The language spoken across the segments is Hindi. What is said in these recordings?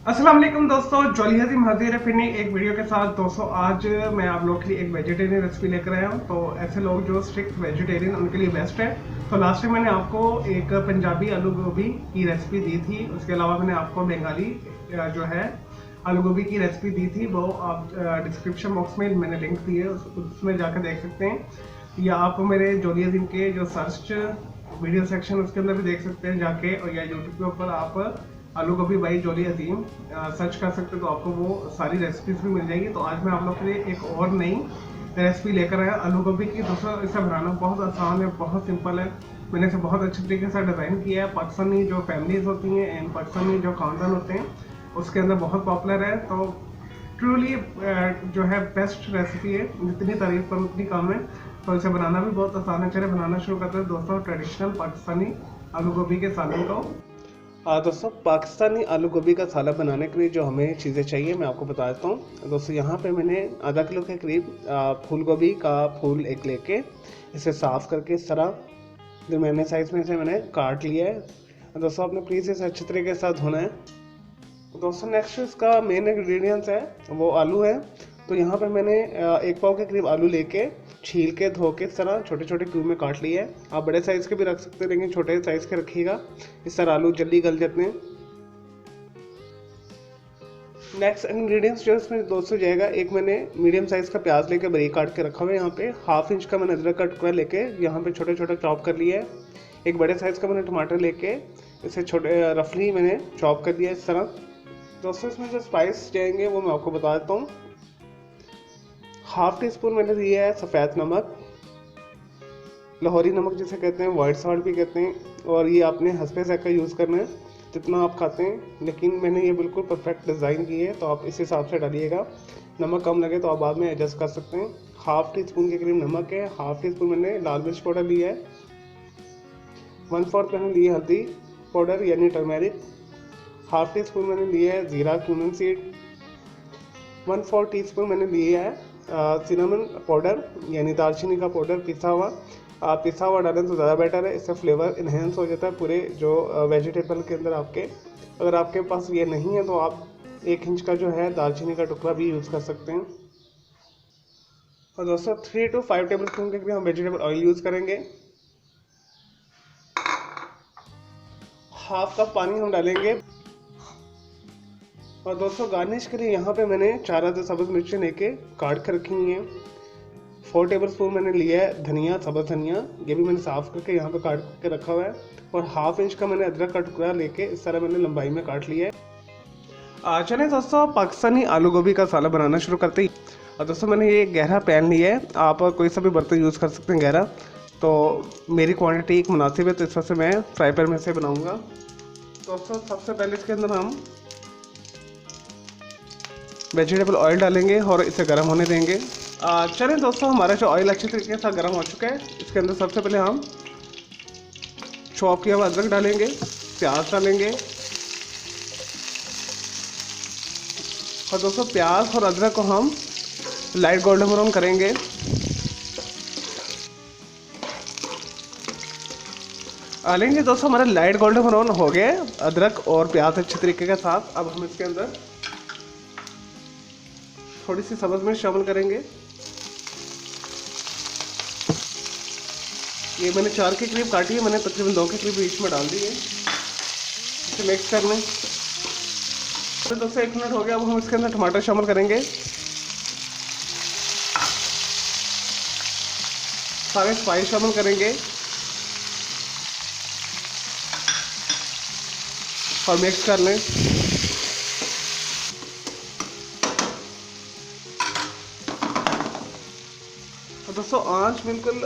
अस्सलाम वालेकुम दोस्तों, जॉली हजीम हाजिर है फिर नई एक वीडियो के साथ। दोस्तों आज मैं आप लोग के लिए एक वेजिटेरियन रेसिपी लेकर आया हूँ। तो ऐसे लोग जो स्ट्रिक्ट वेजिटेरियन उनके लिए बेस्ट है। तो लास्ट टाइम मैंने आपको एक पंजाबी आलू गोभी की रेसिपी दी थी, उसके अलावा मैंने आपको बंगाली जो है आलू गोभी की रेसिपी दी थी। वो आप डिस्क्रिप्शन बॉक्स में मैंने लिंक दिए, उसमें जाकर देख सकते हैं, या आप मेरे जॉली हजीम के जो सर्च वीडियो सेक्शन उसके अंदर भी देख सकते हैं जाके, और या यूट्यूब के ऊपर आप आलू गोभी बाई जॉली हजीम सर्च कर सकते हो तो आपको वो सारी रेसिपीज भी मिल जाएगी। तो आज मैं आप लोग के लिए एक और नई रेसिपी लेकर आया आलू गोभी की। दोस्तों इसे बनाना बहुत आसान है, बहुत सिंपल है। मैंने इसे बहुत अच्छे तरीके से डिज़ाइन किया है। पाकिस्तानी जो फैमिलीज होती हैं एंड पाकिस्तानी जो खानदान होते हैं उसके अंदर बहुत पॉपुलर है। तो ट्रूली जो है बेस्ट रेसिपी है, जितनी तारीफ करूँ उतनी कम है। तो इसे बनाना भी बहुत आसान है। चलिए बनाना शुरू करते हैं दोस्तों ट्रेडिशनल पाकिस्तानी आलू गोभी के सालन को। दोस्तों पाकिस्तानी आलू गोभी का सालन बनाने के लिए जो हमें चीज़ें चाहिए मैं आपको बता देता हूँ। दोस्तों यहाँ पे मैंने आधा किलो के करीब फूल गोभी का फूल एक लेके इसे साफ़ करके इस तरह दरमियाने साइज़ में इसे मैंने काट लिया है। दोस्तों आपने प्लीज़ इसे अच्छे तरीके के साथ धोना है। दोस्तों नेक्स्ट इसका मेन इंग्रेडिएंट्स है वो आलू है। तो यहाँ पे मैंने एक पाव के करीब आलू लेके छील के धो के इस तरह छोटे छोटे क्यूब में काट लिए है। आप बड़े साइज़ के भी रख सकते हैं, लेकिन छोटे साइज़ के रखिएगा, इस तरह आलू जल्दी गल जाते हैं। नेक्स्ट इंग्रेडिएंट्स जो इसमें दोस्तों जाएगा, एक मैंने मीडियम साइज़ का प्याज लेके बारीक काट के रखा हुआ है। यहाँ पे हाफ इंच का मैंने अदरक का टुकड़ा लेके यहाँ पे छोटे छोटे चॉप कर लिया है। एक बड़े साइज़ का मैंने टमाटर लेके इसे छोटे रफली मैंने चॉप कर दिया इस तरह। दोस्तों इसमें जो स्पाइस जाएंगे वो मैं आपको बता देता हूँ। हाफ टी स्पून मैंने लिया है सफ़ेद नमक, लाहौरी नमक जिसे कहते हैं, वाइट सॉल्ट भी कहते हैं, और ये आपने हस्बे ज़ायक़ा का यूज़ करना है जितना आप खाते हैं, लेकिन मैंने ये बिल्कुल परफेक्ट डिज़ाइन की है तो आप इस हिसाब से डालिएगा। नमक कम लगे तो आप बाद में एडजस्ट कर सकते हैं। हाफ टी स्पून के करीब नमक है। हाफ टी स्पून मैंने लाल मिर्च पाउडर लिया है। 1/4 मैंने लिए हल्दी पाउडर यानी टर्मेरिक। हाफ टी स्पून मैंने लिया है ज़ीरा क्यूमिन सीड। 1/4 टी स्पून मैंने लिया है सिनेमन पाउडर यानी दालचीनी का पाउडर पिसा हुआ। आप पिसा हुआ डालें तो ज़्यादा बेटर है, इससे फ्लेवर इन्हेंस हो जाता है पूरे जो वेजिटेबल के अंदर आपके। अगर आपके पास ये नहीं है तो आप 1 इंच का जो है दालचीनी का टुकड़ा भी यूज़ कर सकते हैं। और दोस्तों 3 to 5 टेबल स्पून के भी हम वेजिटेबल ऑयल यूज़ करेंगे। हाफ कप पानी हम डालेंगे। और दोस्तों गार्निश के लिए यहाँ पे मैंने 4 अदद सब्ज़ मिर्चें लेके काट कर रखी हुई हैं। 4 टेबल स्पून मैंने लिया है धनिया, सब्ज़ धनिया, ये भी मैंने साफ़ करके यहाँ पे काट के रखा हुआ है। और हाफ इंच का मैंने अदरक का टुकड़ा लेके इस तरह मैंने लंबाई में काट लिया है। चलें दोस्तों पाकिस्तानी आलू गोभी का सालन बनाना शुरू करते ही। और दोस्तों मैंने ये गहरा पैन लिया है, आप कोई सा भी बर्तन यूज़ कर सकते हैं गहरा। तो मेरी क्वान्टिटी एक मुनासिब है तो इस वजह से मैं फ्राई पैन में से बनाऊँगा। दोस्तों सबसे पहले इसके अंदर हम वेजिटेबल ऑयल डालेंगे और इसे गर्म होने देंगे। चलें दोस्तों हमारा जो ऑयल अच्छे तरीके से गर्म हो चुका है, इसके अंदर सबसे पहले हम चॉप किया हुआ अदरक डालेंगे, प्याज डालेंगे। और दोस्तों प्याज और अदरक को हम लाइट गोल्डन ब्राउन करेंगे। लेंगे दोस्तों हमारा लाइट गोल्डन ब्राउन हो गया अदरक और प्याज अच्छे तरीके के साथ। अब हम इसके अंदर थोड़ी सी सब्ज़ मिर्च शामिल करेंगे। ये मैंने 4 के करीब काटी है, मैंने तकरीबन 2 के करीब बीच में डाल दी है। इसे मिक्स कर लें। तो दोस्तों 1 मिनट हो गया। अब हम इसके अंदर टमाटर शामिल करेंगे। सारे स्पाइस शामिल करेंगे और मिक्स कर लें। तो दोस्तों आंच बिल्कुल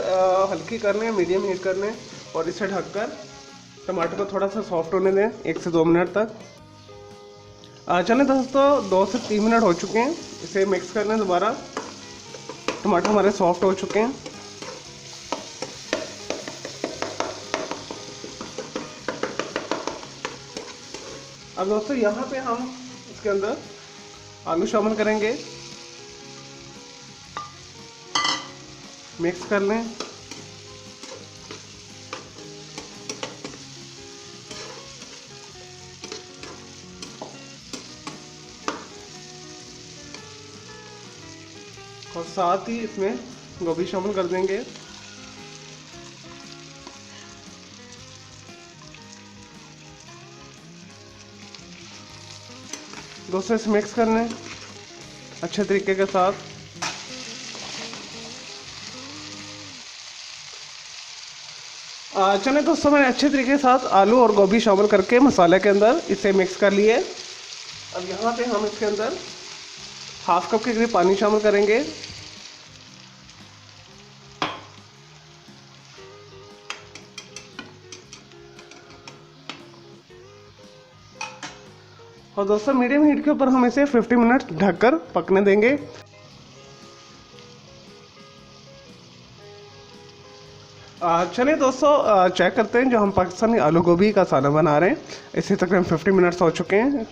हल्की कर लें, मीडियम हीट कर लें, और इसे ढककर टमाटर को थोड़ा सा सॉफ्ट होने दें 1 से 2 मिनट तक। चलें दोस्तों 2 से 3 मिनट हो चुके हैं, इसे मिक्स कर लें दोबारा। टमाटर हमारे सॉफ्ट हो चुके हैं। अब दोस्तों यहाँ पे हम इसके अंदर आलू शामिल करेंगे, मिक्स कर लें। और साथ ही इसमें गोभी शामिल कर देंगे। दोस्तों इसे मिक्स कर लें अच्छे तरीके के साथ। चले दोस्तों, मैंने अच्छे तरीके के साथ आलू और गोभी शामिल करके मसाले के अंदर इसे मिक्स कर लिए। अब यहाँ पे हम इसके अंदर हाफ कप के करीब पानी शामिल करेंगे। और दोस्तों मीडियम हीट के ऊपर हम इसे 50 मिनट ढककर पकने देंगे। चलिए दोस्तों, चेक करते हैं जो हम पाकिस्तानी आलू गोभी का सालन बना रहे हैं। इसे तकरीबन 50 मिनट्स हो चुके हैं।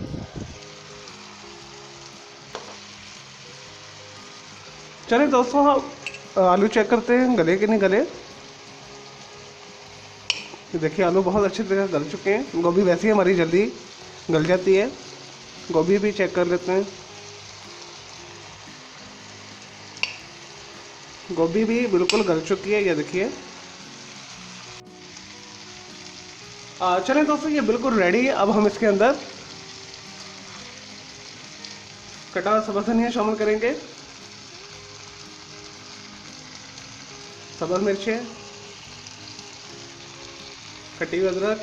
चलिए दोस्तों, हम आलू चेक करते हैं गले कि नहीं गले। देखिए आलू बहुत अच्छी तरह गल चुके हैं। गोभी वैसे ही हमारी जल्दी गल जाती है। गोभी भी चेक कर लेते हैं। गोभी भी बिल्कुल गल चुकी है, ये देखिए। चलें दोस्तों, ये बिल्कुल रेडी है। अब हम इसके अंदर कटा हुआ सब्ज़ धनिया शामिल करेंगे, सब्ज़ मिर्चें, कटी हुई अदरक,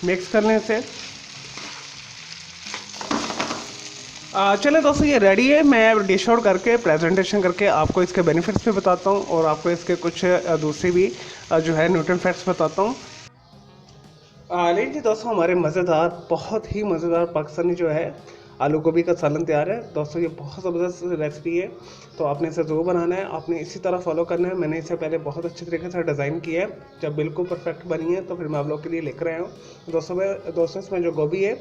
मिक्स कर लें इसे। चले दोस्तों, ये रेडी है। मैं डिश आउट करके प्रेजेंटेशन करके आपको इसके बेनिफिट्स भी बताता हूँ और आपको इसके कुछ दूसरी भी जो है न्यूट्रिएंट फैक्ट्स बताता हूँ। लीजिए दोस्तों, हमारे मज़ेदार, बहुत ही मज़ेदार पाकिस्तानी जो है आलू गोभी का सालन तैयार है। दोस्तों ये बहुत ज़बरदस्त रेसिपी है, तो आपने इसे ज़रूर बनाना है। आपने इसी तरह फॉलो करना है। मैंने इसे पहले बहुत अच्छे तरीके से डिज़ाइन किया है। जब बिल्कुल परफेक्ट बनी है तो फिर मैं आप लोग के लिए लेकर आया हूँ। दोस्तों इसमें जो गोभी है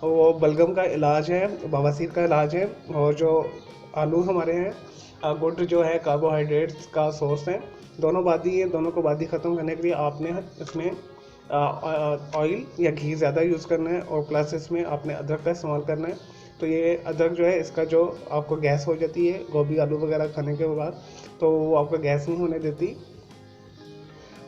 वो बलगम का इलाज है, बवासीर का इलाज है। और जो आलू हमारे हैं गुड जो है कार्बोहाइड्रेट्स का सोर्स है। दोनों बादी है, दोनों को बादी ख़त्म करने के लिए आपने इसमें ऑयल या घी ज़्यादा यूज़ करना है और प्लस इसमें आपने अदरक का इस्तेमाल करना है। तो ये अदरक जो है इसका जो आपको गैस हो जाती है गोभी आलू वगैरह खाने के बाद, तो वो आपको गैस नहीं होने देती।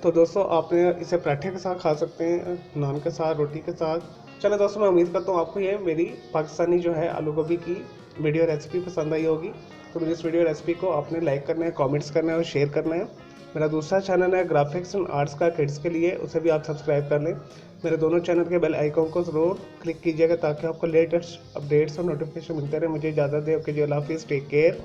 तो दोस्तों आपने इसे पराठे के साथ खा सकते हैं, नान के साथ, रोटी के साथ। चलो दोस्तों, मैं उम्मीद करता हूँ आपको ये मेरी पाकिस्तानी जो है आलू गोभी की वीडियो रेसिपी पसंद आई होगी। तो मुझे इस वीडियो रेसिपी को आपने लाइक करना है, कमेंट्स करना है और शेयर करना है। मेरा दूसरा चैनल है ग्राफिक्स एंड आर्ट्स का किड्स के लिए, उसे भी आप सब्सक्राइब कर लें। मेरे दोनों चैनल के बेल आइकॉन को ज़रूर क्लिक कीजिएगा ताकि आपको लेटेस्ट अपडेट्स और नोटिफिकेशन मिलते रहे। मुझे इजाज़त दें। ओके जी, अल्लाह हाफिज़, टेक केयर।